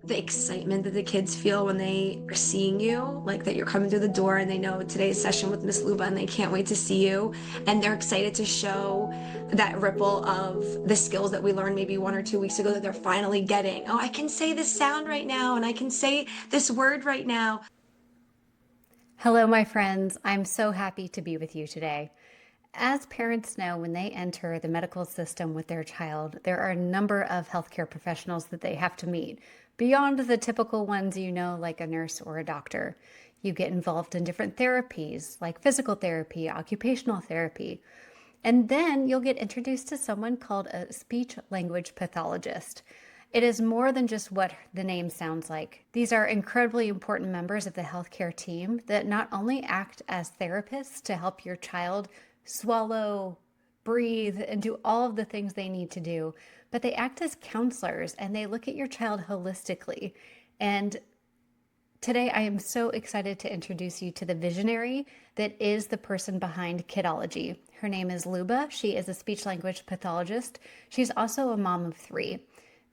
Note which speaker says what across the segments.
Speaker 1: the excitement that the kids feel when they are seeing you, like that you're coming through the door and they know today's session with Miss Luba and they can't wait to see you. And they're excited to show that ripple of the skills that we learned maybe 1 or 2 weeks ago that they're finally getting. Oh, I can say this sound right now and I can say this word right now.
Speaker 2: Hello, my friends. I'm so happy to be with you today. As parents know, when they enter the medical system with their child, there are a number of healthcare professionals that they have to meet, beyond the typical ones you know, like a nurse or a doctor. You get involved in different therapies, like physical therapy, occupational therapy. And then you'll get introduced to someone called a speech language pathologist. It is more than just what the name sounds like. These are incredibly important members of the healthcare team that not only act as therapists to help your child swallow, breathe, and do all of the things they need to do, but they act as counselors and they look at your child holistically. And today, I am so excited to introduce you to the visionary that is the person behind Kidology. Her name is Luba. She is a speech language pathologist. She's also a mom of three.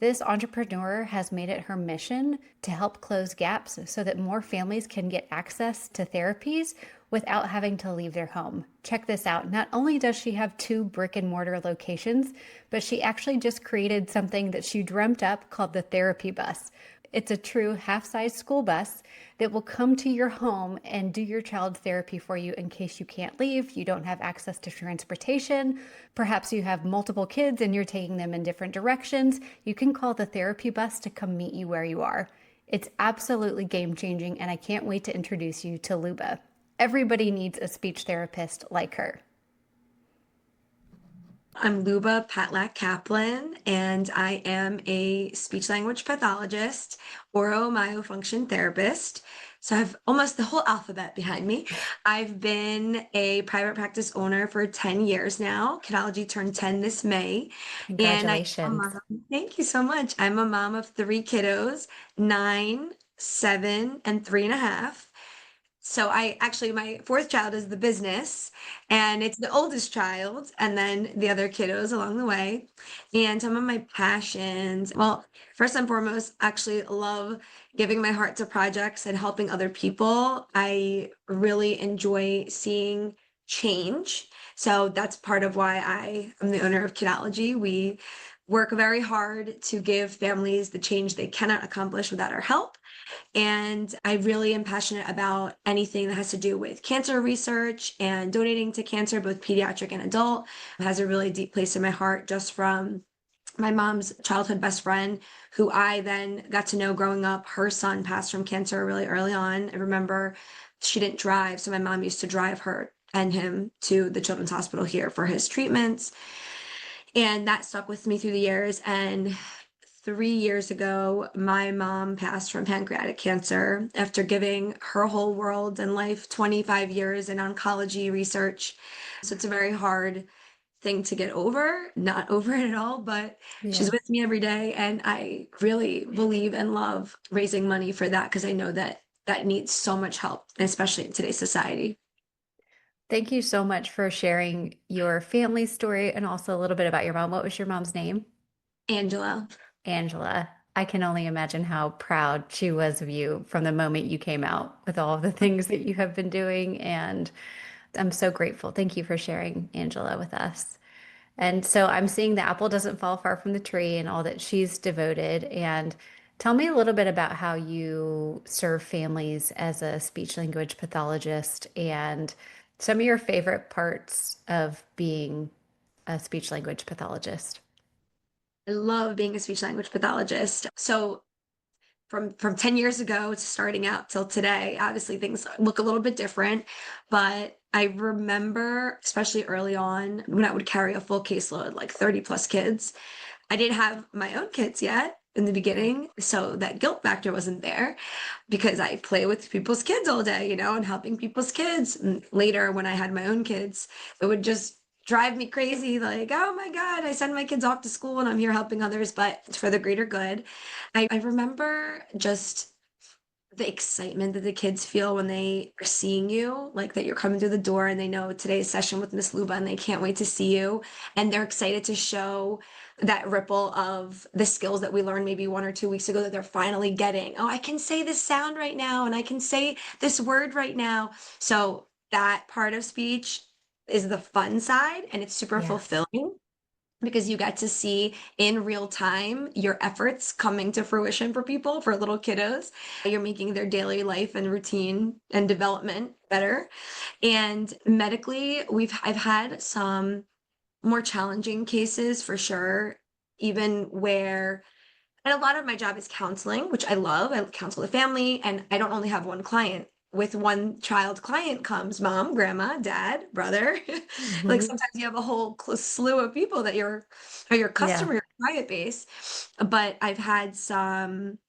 Speaker 2: This entrepreneur has made it her mission to help close gaps so that more families can get access to therapies without having to leave their home. Check this out. Not only does she have 2 brick-and-mortar locations, but she actually just created something that she dreamt up called the therapy bus. It's a true half-size school bus that will come to your home and do your child's therapy for you in case you can't leave, you don't have access to transportation, perhaps you have multiple kids and you're taking them in different directions. You can call the therapy bus to come meet you where you are. It's absolutely game-changing, and I can't wait to introduce you to Luba. Everybody needs a speech therapist like her.
Speaker 1: I'm Luba Kaplan, and I am a speech language pathologist, oromyofunction therapist. So I have almost the whole alphabet behind me. I've been a private practice owner for 10 years now. Kidology turned 10 this May. And I am a
Speaker 2: Congratulations.
Speaker 1: mom. Thank you so much. I'm a mom of three kiddos, 9, 7, and 3.5. So I actually, my fourth child is the business, and it's the oldest child, and then the other kiddos along the way. And some of my passions, well, first and foremost, actually love giving my heart to projects and helping other people. I really enjoy seeing change. So that's part of why I am the owner of Kidology. We work very hard to give families the change they cannot accomplish without our help. And I really am passionate about anything that has to do with cancer research and donating to cancer, both pediatric and adult. It has a really deep place in my heart just from my mom's childhood best friend, who I then got to know growing up. Her son passed from cancer really early on. I remember she didn't drive, so my mom used to drive her and him to the children's hospital here for his treatments. And that stuck with me through the years. And 3 years ago, my mom passed from pancreatic cancer after giving her whole world and life 25 years in oncology research. So it's a very hard thing to get over, not over it at all, but she's
Speaker 2: Yes.
Speaker 1: with me every day. And I really believe and love raising money for that because I know that that needs so much help, especially in today's society.
Speaker 2: Thank you so much for sharing your family story and also a little bit about your mom. What was your mom's name?
Speaker 1: Angela.
Speaker 2: Angela. I can only imagine how proud she was of you from the moment you came out with all of the things that you have been doing. And I'm so grateful. Thank you for sharing Angela with us. And so I'm seeing the apple doesn't fall far from the tree and all that she's devoted. And tell me a little bit about how you serve families as a speech language pathologist and some of your favorite parts of being a speech language pathologist.
Speaker 1: I love being a speech language pathologist. So from 10 years ago to starting out till today, obviously things look a little bit different, but I remember, especially early on, when I would carry a full caseload, like 30 plus kids. I didn't have my own kids yet in the beginning, so that guilt factor wasn't there because I play with people's kids all day, and helping people's kids. And later, when I had my own kids, it would just drive me crazy. Like, oh my God, I send my kids off to school and I'm here helping others, but it's for the greater good. I remember just the excitement that the kids feel when they are seeing you, like that you're coming through the door and they know today's session with Miss Luba and they can't wait to see you. And they're excited to show that ripple of the skills that we learned maybe 1 or 2 weeks ago that they're finally getting. Oh, I can say this sound right now, and I can say this word right now. So that part of speech is the fun side, and it's super
Speaker 2: Yes.
Speaker 1: fulfilling because you get to see in real time your efforts coming to fruition for people, for little kiddos. You're making their daily life and routine and development better. And medically, I've had some more challenging cases for sure, even where, and a lot of my job is counseling, which I love. I counsel the family, and I don't only have one client. With one child client comes mom, grandma, dad, brother. Like
Speaker 2: Hmm.
Speaker 1: sometimes you have a whole slew of people that are your
Speaker 2: Yeah.
Speaker 1: customer, your client base. But I've had some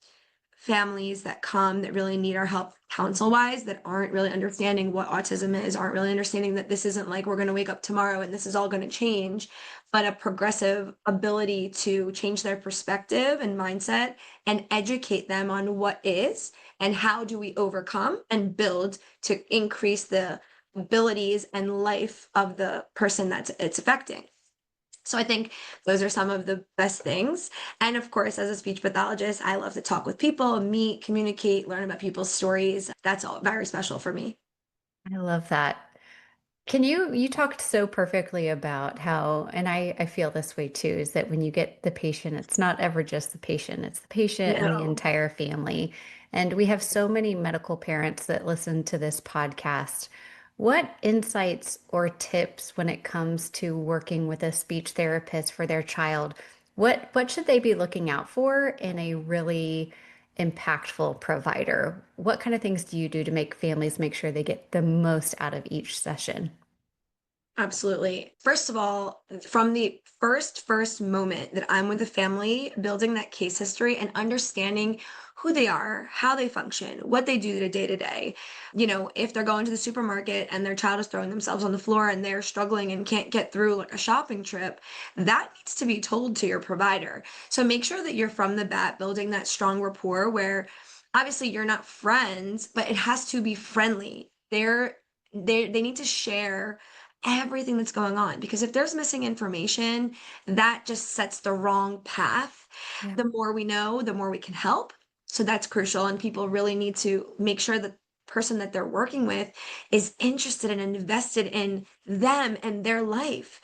Speaker 1: families that come that really need our help counsel wise, that aren't really understanding what autism is, aren't really understanding that this isn't like we're going to wake up tomorrow and this is all going to change, but a progressive ability to change their perspective and mindset and educate them on what is and how do we overcome and build to increase the abilities and life of the person that's it's affecting. So I think those are some of the best things. And of course, as a speech pathologist, I love to talk with people, meet, communicate, learn about people's stories. That's all very special for me.
Speaker 2: I love that. You talked so perfectly about how, and I feel this way too, is that when you get the patient, it's not ever just the patient, it's the patient and the
Speaker 1: No,
Speaker 2: entire family. And we have so many medical parents that listen to this podcast. What insights or tips when it comes to working with a speech therapist for their child? What should they be looking out for in a really impactful provider? What kind of things do you do to make families make sure they get the most out of each session?
Speaker 1: absolutely. First of all, from the first moment that I'm with the family, building that case history and understanding who they are, how they function, what they do day to day. You know, if they're going to the supermarket and their child is throwing themselves on the floor and they're struggling and can't get through like a shopping trip, that needs to be told to your provider. So make sure that you're from the bat building that strong rapport where obviously you're not friends, but it has to be friendly. They need to share everything that's going on, because if there's missing information, that just sets the wrong path.
Speaker 2: Yeah.
Speaker 1: The more we know, the more we can help. So that's crucial, and people really need to make sure that the person that they're working with is interested and invested in them and their life.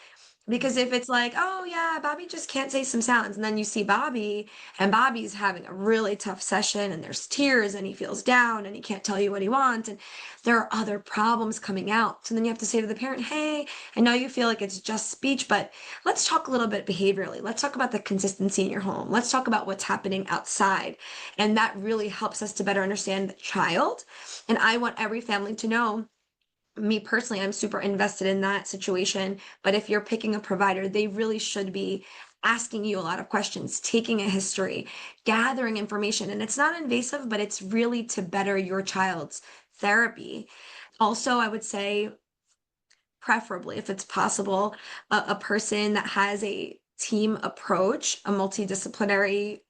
Speaker 1: Because if it's like, oh yeah, Bobby just can't say some sounds, and then you see Bobby and Bobby's having a really tough session and there's tears and he feels down and he can't tell you what he wants, and there are other problems coming out. So then you have to say to the parent, hey, I know you feel like it's just speech, but let's talk a little bit behaviorally. Let's talk about the consistency in your home. Let's talk about what's happening outside. And that really helps us to better understand the child. And I want every family to know, me personally, I'm super invested in that situation. But if you're picking a provider, they really should be asking you a lot of questions, taking a history, gathering information. And it's not invasive, but it's really to better your child's therapy. Also, I would say, preferably, if it's possible, a person that has a team approach, a multidisciplinary,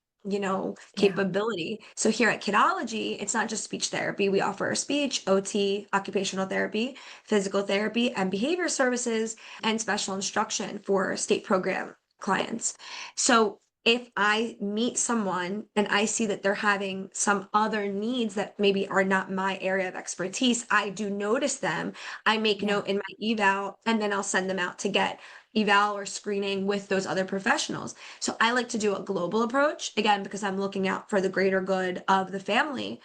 Speaker 2: Yeah.
Speaker 1: capability. So here at Kidology, it's not just speech therapy. We offer speech, OT, occupational therapy, physical therapy, and behavior services, and special instruction for state program clients. So if I meet someone and I see that they're having some other needs that maybe are not my area of expertise, I do notice them. I make
Speaker 2: Yeah.
Speaker 1: note in my eval, and then I'll send them out to get eval or screening with those other professionals. So I like to do a global approach, again, because I'm looking out for the greater good of the family,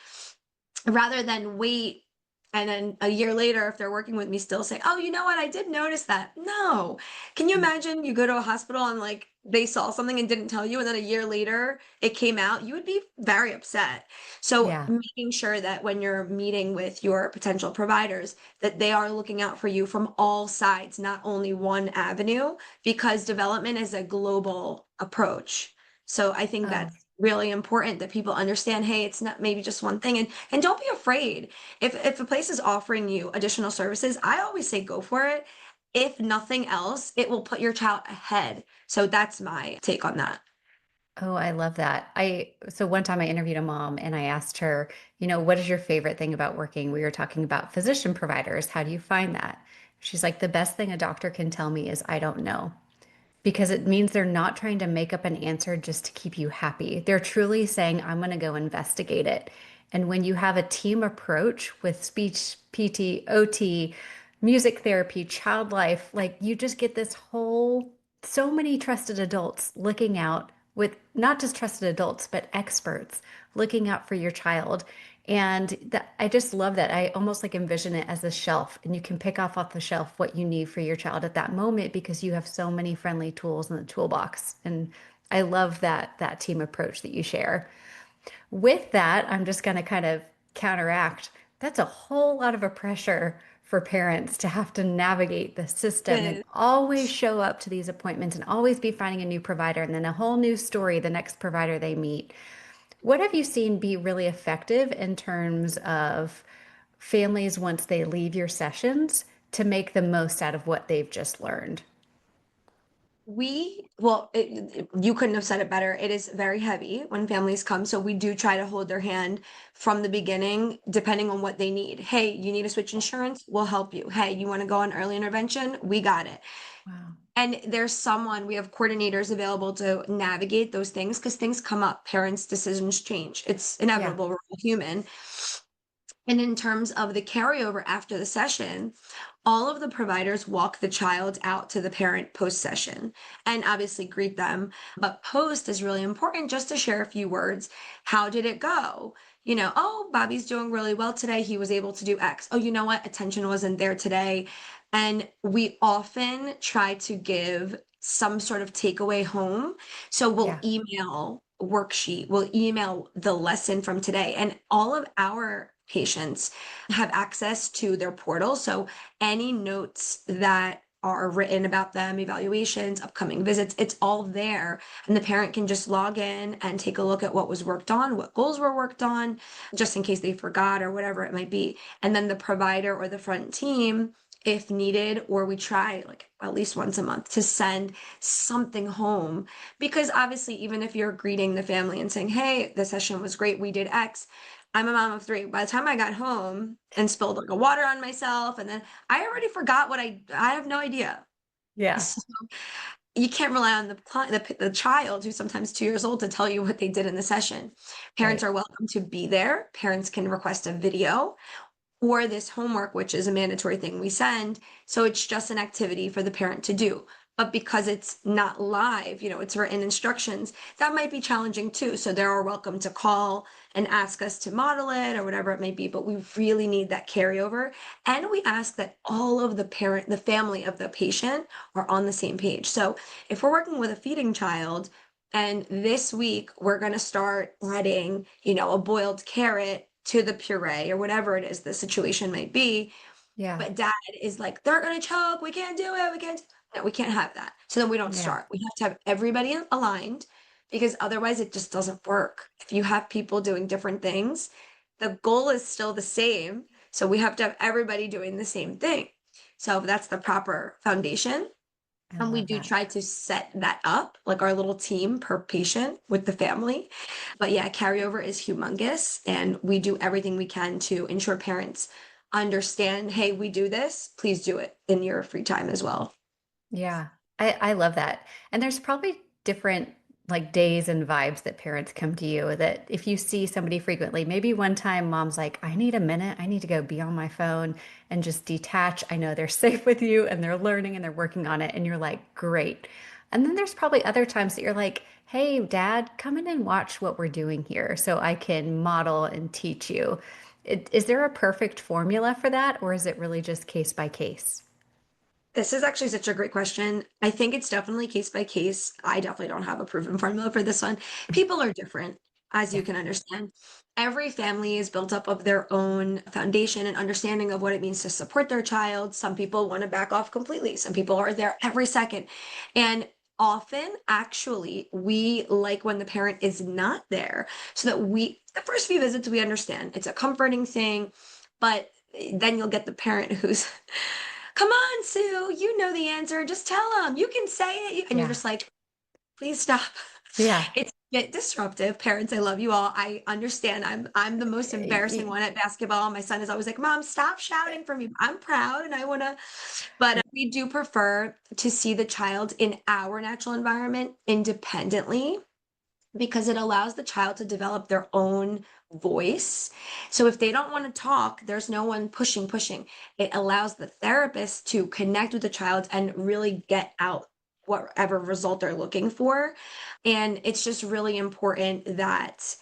Speaker 1: rather than wait and then a year later, if they're working with me, still say, oh, you know what, I did notice that. No. Can you
Speaker 2: Mm.
Speaker 1: imagine you go to a hospital and like they saw something and didn't tell you, and then a year later it came out? You would be very upset. So
Speaker 2: Yeah.
Speaker 1: making sure that when you're meeting with your potential providers, that they are looking out for you from all sides, not only one avenue, because development is a global approach. So I think
Speaker 2: Oh,
Speaker 1: that's really important that people understand, hey, it's not maybe just one thing, and don't be afraid. If a place is offering you additional services, I always say go for it. If nothing else, it will put your child ahead. So that's my take on that.
Speaker 2: oh, I love that. So one time I interviewed a mom and I asked her, what is your favorite thing about working? We were talking about physician providers. How do you find that? She's like, the best thing a doctor can tell me is I don't know. because it means they're not trying to make up an answer just to keep you happy. They're truly saying, I'm going to go investigate it. And when you have a team approach with speech, PT, OT, music therapy, child life, like you just get this whole, so many trusted adults looking out with not just trusted adults, but experts looking out for your child. And that, I just love that. I almost like envision it as a shelf, and you can pick off the shelf what you need for your child at that moment because you have so many friendly tools in the toolbox. And I love that team approach that you share. With that, I'm just going to kind of counteract. That's a whole lot of a pressure for parents to have to navigate the system and
Speaker 1: Good.
Speaker 2: always show up to these appointments and always be finding a new provider and then a whole new story the next provider they meet. What have you seen be really effective in terms of families once they leave your sessions to make the most out of what they've just learned?
Speaker 1: You couldn't have said it better. It is very heavy when families come. So we do try to hold their hand from the beginning, depending on what they need. Hey, you need to switch insurance? We'll help you. Hey, you want to go on early intervention? We got it.
Speaker 2: Wow.
Speaker 1: And we have coordinators available to navigate those things because things come up. Parents' decisions change. It's
Speaker 2: Yeah.
Speaker 1: inevitable. We're all human. And in terms of the carryover after the session, all of the providers walk the child out to the parent post session and obviously greet them. But post is really important just to share a few words. How did it go? Oh, Bobby's doing really well today. He was able to do X. Oh, you know what? Attention wasn't there today. And we often try to give some sort of takeaway home. So we'll
Speaker 2: Yeah.
Speaker 1: email a worksheet, we'll email the lesson from today. And all of our patients have access to their portal. So any notes that are written about them, evaluations, upcoming visits, it's all there. And the parent can just log in and take a look at what was worked on, what goals were worked on, just in case they forgot or whatever it might be. And then the provider or the front team, if needed, or we try like at least once a month to send something home. Because obviously, even if you're greeting the family and saying, hey, the session was great, we did X, I'm a mom of three. By the time I got home and spilled like a water on myself, and then I already forgot I have no idea.
Speaker 2: Yeah.
Speaker 1: So you can't rely on the client, the child who's sometimes 2 years old to tell you what they did in the session. Parents
Speaker 2: Right.
Speaker 1: are welcome to be there. Parents can request a video or this homework, which is a mandatory thing we send. So it's just an activity for the parent to do. But because it's not live, it's written instructions, that might be challenging too. So they're welcome to call and ask us to model it or whatever it may be. But we really need that carryover. And we ask that all of the family of the patient are on the same page. So if we're working with a feeding child, and this week we're going to start adding, a boiled carrot to the puree or whatever it is the situation might be.
Speaker 2: Yeah.
Speaker 1: But dad is like, they're going to choke. We can't do it. No, we can't have that. So then we don't
Speaker 2: Yeah.
Speaker 1: start. We have to have everybody aligned because otherwise it just doesn't work. If you have people doing different things, the goal is still the same. So we have to have everybody doing the same thing. So that's the proper foundation.
Speaker 2: I
Speaker 1: And we
Speaker 2: love
Speaker 1: do
Speaker 2: that.
Speaker 1: try to set that up, like our little team per patient with the family. But yeah, carryover is humongous. And we do everything we can to ensure parents understand, hey, we do this. Please do it in your free time as well.
Speaker 2: Yeah, I love that. And there's probably different like days and vibes that parents come to you that if you see somebody frequently, maybe one time mom's like, I need a minute, I need to go be on my phone and just detach. I know they're safe with you and they're learning and they're working on it. And you're like, great. And then there's probably other times that you're like, hey, dad, come in and watch what we're doing here so I can model and teach you. Is there a perfect formula for that, or is it really just case by case?
Speaker 1: This is actually such a great question. I think it's definitely case by case. I definitely don't have a proven formula for this one. People are different, as
Speaker 2: Yeah.
Speaker 1: you can understand. Every family is built up of their own foundation and understanding of what it means to support their child. Some people want to back off completely. Some people are there every second. And often, actually, we like when the parent is not there so that the first few visits, we understand it's a comforting thing, but then you'll get the parent who's come on, Sue, you know the answer. Just tell them. You can say it. And you're
Speaker 2: Yeah.
Speaker 1: just like, please stop.
Speaker 2: Yeah.
Speaker 1: It's get disruptive. Parents, I love you all. I understand. I'm the most embarrassing
Speaker 2: Y-
Speaker 1: one at basketball. My son is always like, "Mom, stop shouting for me." I'm proud and I want to, but we do prefer to see the child in our natural environment independently because it allows the child to develop their own voice. So if they don't want to talk, there's no one pushing. It allows the therapist to connect with the child and really get out whatever result they're looking for. And it's just really important that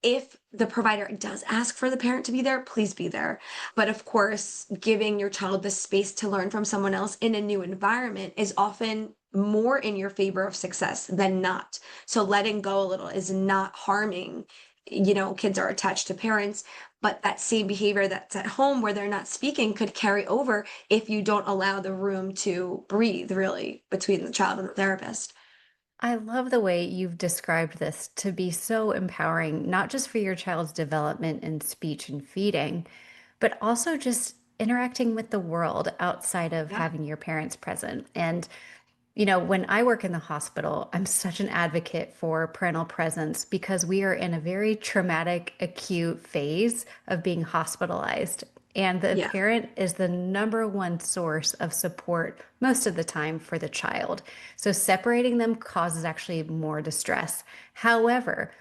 Speaker 1: if the provider does ask for the parent to be there, please be there. But of course, giving your child the space to learn from someone else in a new environment is often more in your favor of success than not. So letting go a little is not harming. Kids are attached to parents, but that same behavior that's at home where they're not speaking could carry over if you don't allow the room to breathe really between the child and the therapist.
Speaker 2: I love the way you've described this to be so empowering, not just for your child's development in speech and feeding, but also just interacting with the world outside of
Speaker 1: Yeah.
Speaker 2: having your parents present. And when I work in the hospital, I'm such an advocate for parental presence because we are in a very traumatic, acute phase of being hospitalized. And the
Speaker 1: Yeah.
Speaker 2: parent is the number one source of support most of the time for the child. So separating them causes actually more distress. However,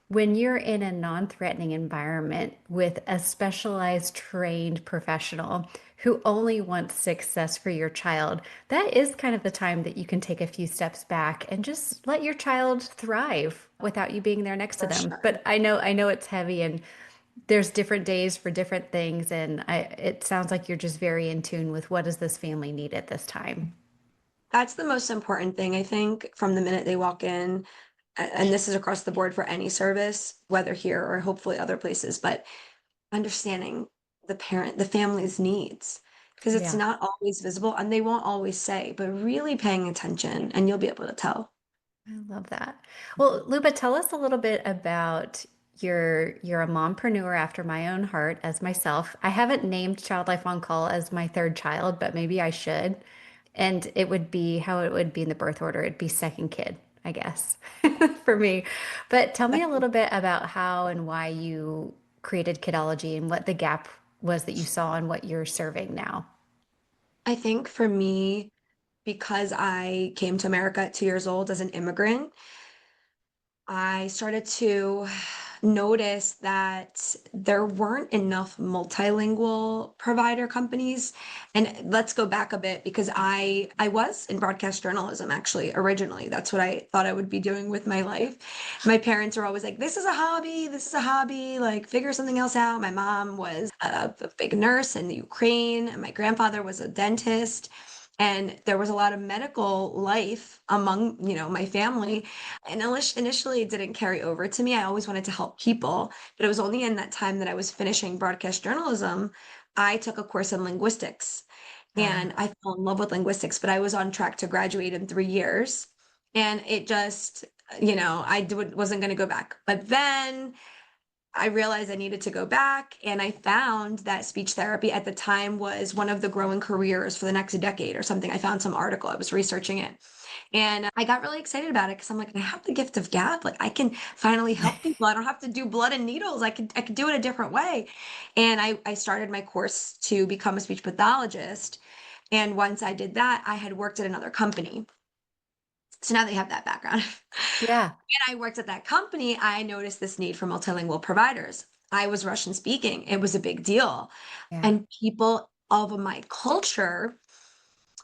Speaker 2: when you're in a non-threatening environment with a specialized trained professional who only wants success for your child, that is kind of the time that you can take a few steps back and just let your child thrive without you being there next to
Speaker 1: For
Speaker 2: them.
Speaker 1: sure.
Speaker 2: But I know it's heavy and there's different days for different things and it sounds like you're just very in tune with what does this family need at this time.
Speaker 1: That's the most important thing, I think, from the minute they walk in. And this is across the board for any service, whether here or hopefully other places, but understanding the family's needs, because it's
Speaker 2: Yeah.
Speaker 1: not always visible and they won't always say, but really paying attention and you'll be able to tell.
Speaker 2: I love that. Well, Luba, tell us a little bit about you're a mompreneur after my own heart as myself. I haven't named Child Life on Call as my third child, but maybe I should. And it would be how it would be in the birth order. It'd be second kid, I guess, for me. But tell me a little bit about how and why you created Kidology and what the gap was that you saw and what you're serving now.
Speaker 1: I think for me, because I came to America at 2 years old as an immigrant, I started to notice that there weren't enough multilingual provider companies. And let's go back a bit because I was in broadcast journalism actually originally. That's what I thought I would be doing with my life. My parents were always like, "This is a hobby. This is a hobby. Like figure something else out." My mom was a big nurse in the Ukraine, and my grandfather was a dentist. And there was a lot of medical life among, my family. And initially, it didn't carry over to me. I always wanted to help people, but it was only in that time that I was finishing broadcast journalism, I took a course in linguistics, and
Speaker 2: Ah,
Speaker 1: I fell in love with linguistics, but I was on track to graduate in 3 years. And it just, wasn't going to go back. But then I realized I needed to go back, and I found that speech therapy at the time was one of the growing careers for the next decade or something. I found some article, I was researching it. And I got really excited about it because I'm like, I have the gift of gab. Like I can finally help people. I don't have to do blood and needles. I could do it a different way. And I started my course to become a speech pathologist. And once I did that, I had worked at another company. So now they have that background.
Speaker 2: yeah,
Speaker 1: When I worked at that company, I noticed this need for multilingual providers. I was Russian speaking. It was a big deal.
Speaker 2: yeah,
Speaker 1: And people of my culture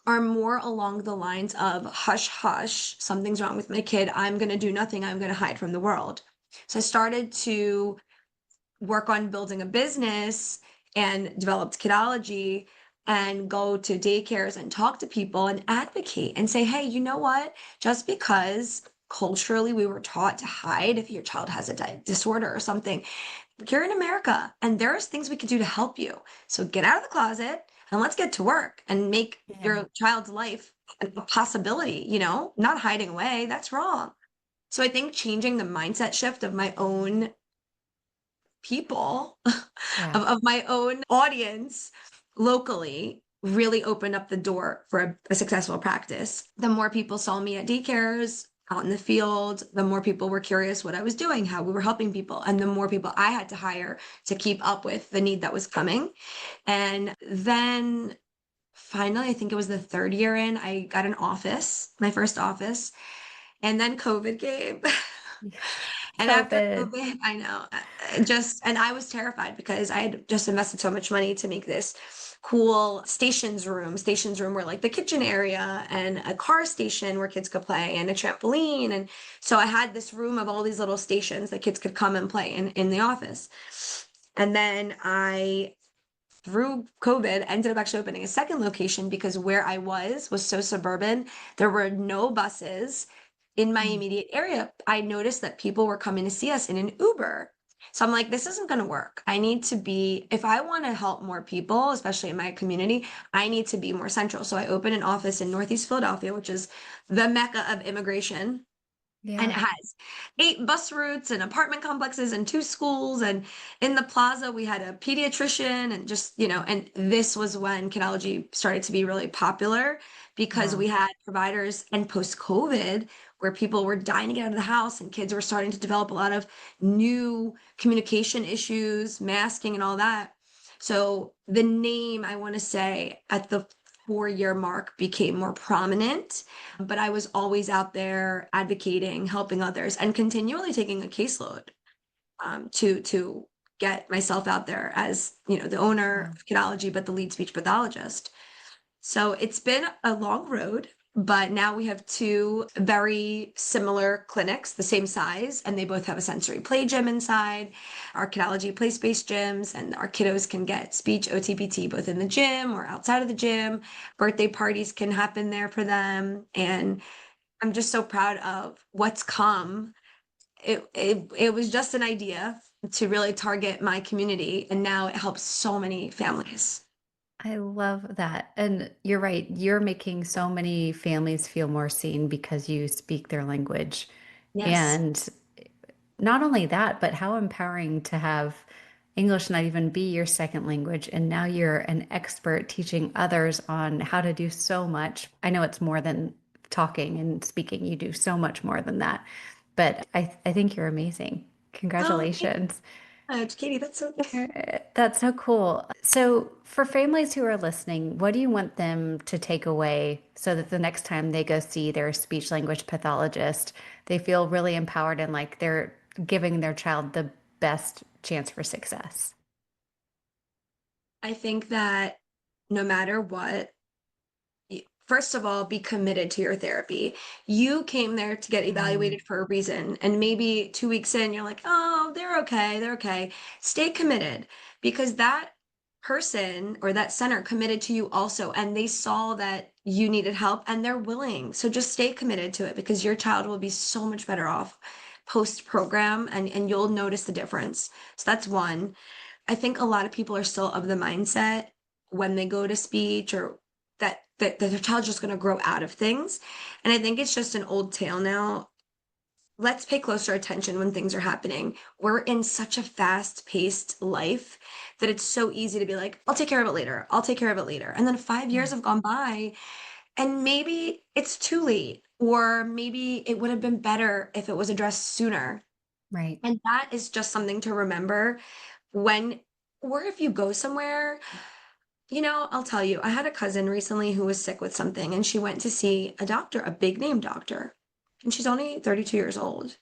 Speaker 1: are more along the lines of hush hush, something's wrong with my kid. I'm going to do nothing. I'm going to hide from the world. So I started to work on building a business and developed Kidology and go to daycares and talk to people and advocate and say, hey, you know what? Just because culturally we were taught to hide if your child has a disorder or something, you're in America and there's things we can do to help you. So get out of the closet and let's get to work and make
Speaker 2: yeah,
Speaker 1: your child's life a possibility, not hiding away. That's wrong. So I think changing the mindset shift of my own people,
Speaker 2: yeah.
Speaker 1: of my own audience locally really opened up the door for a successful practice. The more people saw me at daycares, out in the field, the more people were curious what I was doing, how we were helping people, and the more people I had to hire to keep up with the need that was coming. And then finally, I think it was the third year in, I got an office, my first office, and then COVID came. And after
Speaker 2: COVID.
Speaker 1: COVID, I know, and I was terrified because I had just invested so much money to make this cool stations room where like the kitchen area and a car station where kids could play and a trampoline. And so I had this room of all these little stations that kids could come and play in the office. And then through COVID, ended up actually opening a second location because where I was so suburban. There were no buses in my
Speaker 2: Mm.
Speaker 1: immediate area. I noticed that people were coming to see us in an Uber. So I'm like, this isn't going to work. I need to be, if I want to help more people, especially in my community, I need to be more central. So I opened an office in Northeast Philadelphia, which is the mecca of immigration. And it
Speaker 2: Yeah.
Speaker 1: has 8 bus routes and apartment complexes and 2 schools. And in the plaza, we had a pediatrician and just, and this was when Kidology started to be really popular because
Speaker 2: Wow.
Speaker 1: we had providers and post-COVID where people were dying to get out of the house and kids were starting to develop a lot of new communication issues, masking and all that. So the name, I want to say, at the 4-year mark became more prominent, but I was always out there advocating, helping others, and continually taking a caseload to get myself out there as the owner
Speaker 2: Wow.
Speaker 1: of Kidology, but the lead speech pathologist. So it's been a long road, but now we have 2 very similar clinics, the same size, and they both have a sensory play gym inside. Our Kidology place-based gyms, and our kiddos can get speech OTPT both in the gym or outside of the gym. Birthday parties can happen there for them, and I'm just so proud of what's come. It was just an idea to really target my community, and now it helps so many families.
Speaker 2: I love that. And you're right. You're making so many families feel more seen because you speak their language.
Speaker 1: Yes.
Speaker 2: And not only that, but how empowering to have English not even be your second language. And now you're an expert teaching others on how to do so much. I know it's more than talking and speaking, you do so much more than that. But I think you're amazing.
Speaker 1: Oh, thank you
Speaker 2: Congratulations.
Speaker 1: so much, Katie. That's so.
Speaker 2: That's so cool. So, for families who are listening, what do you want them to take away so that the next time they go see their speech language pathologist, they feel really empowered and like they're giving their child the best chance for success?
Speaker 1: I think that no matter what, first of all, be committed to your therapy. You came there to get
Speaker 2: Mm,
Speaker 1: evaluated for a reason, and maybe 2 weeks in, you're like, oh, they're okay, they're okay. Stay committed because that person or that center committed to you also, and they saw that you needed help and they're willing. So just stay committed to it because your child will be so much better off post program and you'll notice the difference. So that's one. I think a lot of people are still of the mindset when they go to speech or that their child's just going to grow out of things. And I think it's just an old tale now. Let's pay closer attention when things are happening. We're in such a fast-paced life that it's so easy to be like, I'll take care of it later. I'll take care of it later. And then 5 years
Speaker 2: yeah,
Speaker 1: have gone by and maybe it's too late, or maybe it would have been better if it was addressed sooner.
Speaker 2: right.
Speaker 1: And that is just something to remember when, or if you go somewhere, I'll tell you, I had a cousin recently who was sick with something and she went to see a doctor, a big name doctor, and she's only 32 years old.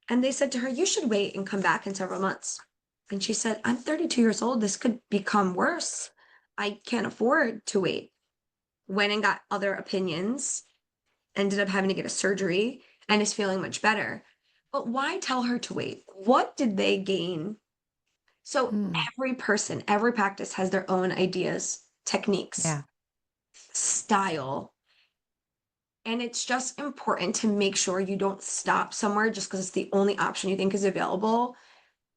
Speaker 1: And they said to her, you should wait and come back in several months. And she said, I'm 32 years old. This could become worse. I can't afford to wait. Went and got other opinions, ended up having to get a surgery, and is feeling much better. But why tell her to wait? What did they gain? So
Speaker 2: Mm,
Speaker 1: every person, every practice has their own ideas, techniques,
Speaker 2: yeah,
Speaker 1: style. And it's just important to make sure you don't stop somewhere just because it's the only option you think is available.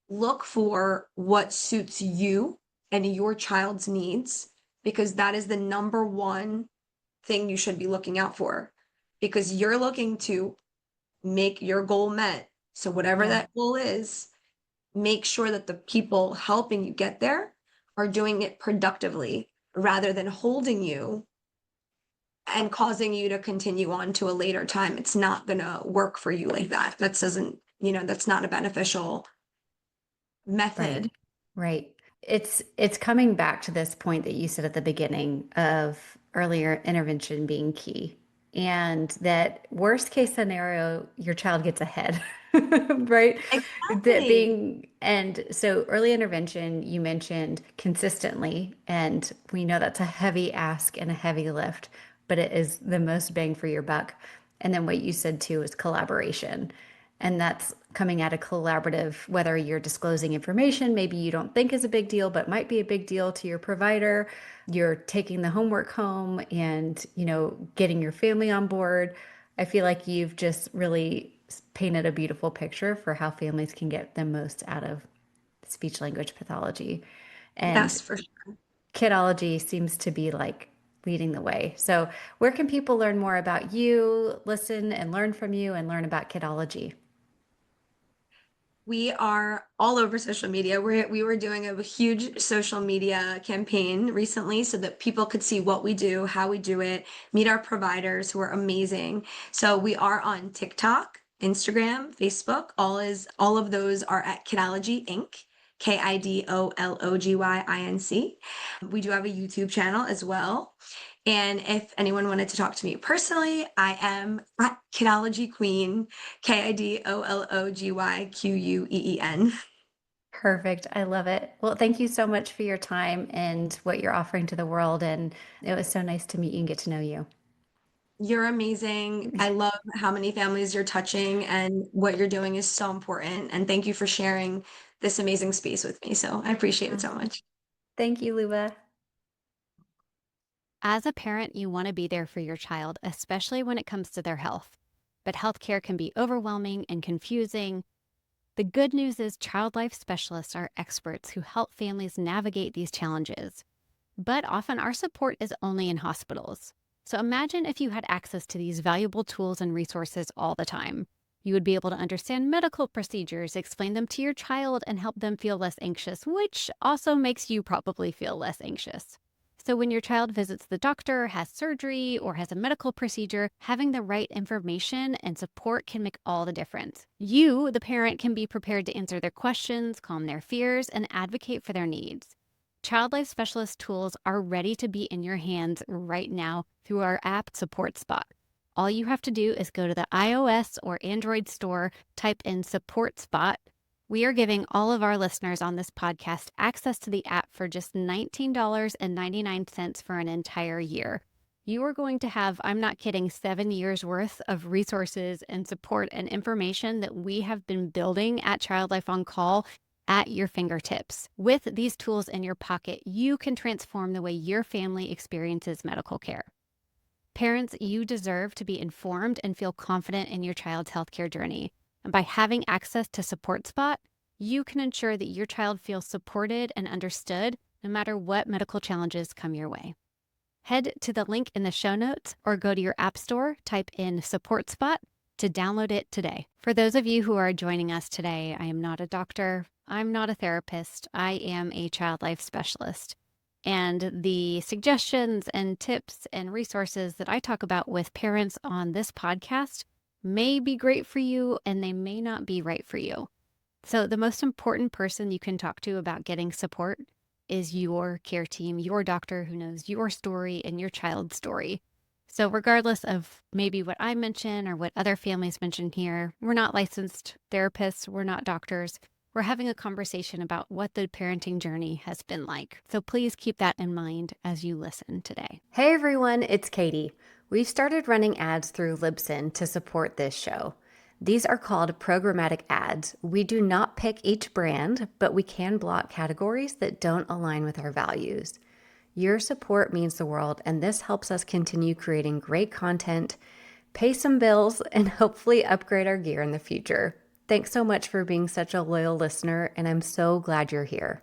Speaker 1: Look for what suits you and your child's needs, because that is the number one thing you should be looking out for, because you're looking to make your goal met. So, whatever
Speaker 2: yeah.
Speaker 1: that goal is, make sure that the people helping you get there are doing it productively rather than holding you and causing you to continue on to a later time. It's not going to work for you like that. That doesn't, that's not a beneficial
Speaker 2: Right.
Speaker 1: method.
Speaker 2: Right. It's coming back to this point that you said at the beginning of earlier intervention being key. And that worst case scenario, your child gets ahead, right? That
Speaker 1: Exactly.
Speaker 2: being, and so early intervention, you mentioned consistently, and we know that's a heavy ask and a heavy lift, but it is the most bang for your buck. And then what you said too is collaboration. And that's coming at a collaborative, whether you're disclosing information maybe you don't think is a big deal, but might be a big deal to your provider. You're taking the homework home and, getting your family on board. I feel like you've just really painted a beautiful picture for how families can get the most out of speech language pathology. And
Speaker 1: Yes, for sure.
Speaker 2: Kidology seems to be like leading the way. So, where can people learn more about you, listen and learn from you, and learn about Kidology?
Speaker 1: We are all over social media. We were doing a huge social media campaign recently so that people could see what we do, how we do it, meet our providers who are amazing. So we are on TikTok, Instagram, Facebook. All of those are at Kidology Inc. KIDOLOGYINC. We do have a YouTube channel as well. And if anyone wanted to talk to me personally, I am at Kidology Queen, KIDOLOGYQUEEN.
Speaker 2: Perfect. I love it. Well, thank you so much for your time and what you're offering to the world. And it was so nice to meet you and get to know you.
Speaker 1: You're amazing. I love how many families you're touching, and what you're doing is so important. And thank you for sharing this amazing space with me. So I appreciate it
Speaker 2: Oh,
Speaker 1: so much.
Speaker 2: thank you, Luba.
Speaker 3: As a parent, you want to be there for your child, especially when it comes to their health. But healthcare can be overwhelming and confusing. The good news is child life specialists are experts who help families navigate these challenges. But often our support is only in hospitals. So imagine if you had access to these valuable tools and resources all the time. You would be able to understand medical procedures, explain them to your child, and help them feel less anxious, which also makes you probably feel less anxious. So, when your child visits the doctor, has surgery, or has a medical procedure, having the right information and support can make all the difference. You, the parent, can be prepared to answer their questions, calm their fears, and advocate for their needs. Child Life Specialist tools are ready to be in your hands right now through our app Support Spot. All you have to do is go to the iOS or Android store, type in Support Spot. We are giving all of our listeners on this podcast access to the app for just $19.99 for an entire year. You are going to have, I'm not kidding, 7 years worth of resources and support and information that we have been building at Child Life on Call at your fingertips. With these tools in your pocket, you can transform the way your family experiences medical care. Parents, you deserve to be informed and feel confident in your child's healthcare journey. And by having access to Support Spot, you can ensure that your child feels supported and understood no matter what medical challenges come your way. Head to the link in the show notes or go to your app store, type in Support Spot to download it today. For those of you who are joining us today, I am not a doctor, I'm not a therapist, I am a child life specialist. And the suggestions and tips and resources that I talk about with parents on this podcast may be great for you and they may not be right for you. So, the most important person you can talk to about getting support is your care team, your doctor who knows your story and your child's story. So, regardless of maybe what I mention or what other families mention here, we're not licensed therapists, we're not doctors. We're having a conversation about what the parenting journey has been like. So, please keep that in mind as you listen today.
Speaker 2: Hey everyone, it's Katie. We've started running ads through Libsyn to support this show. These are called programmatic ads. We do not pick each brand, but we can block categories that don't align with our values. Your support means the world, and this helps us continue creating great content, pay some bills, and hopefully upgrade our gear in the future. Thanks so much for being such a loyal listener, and I'm so glad you're here.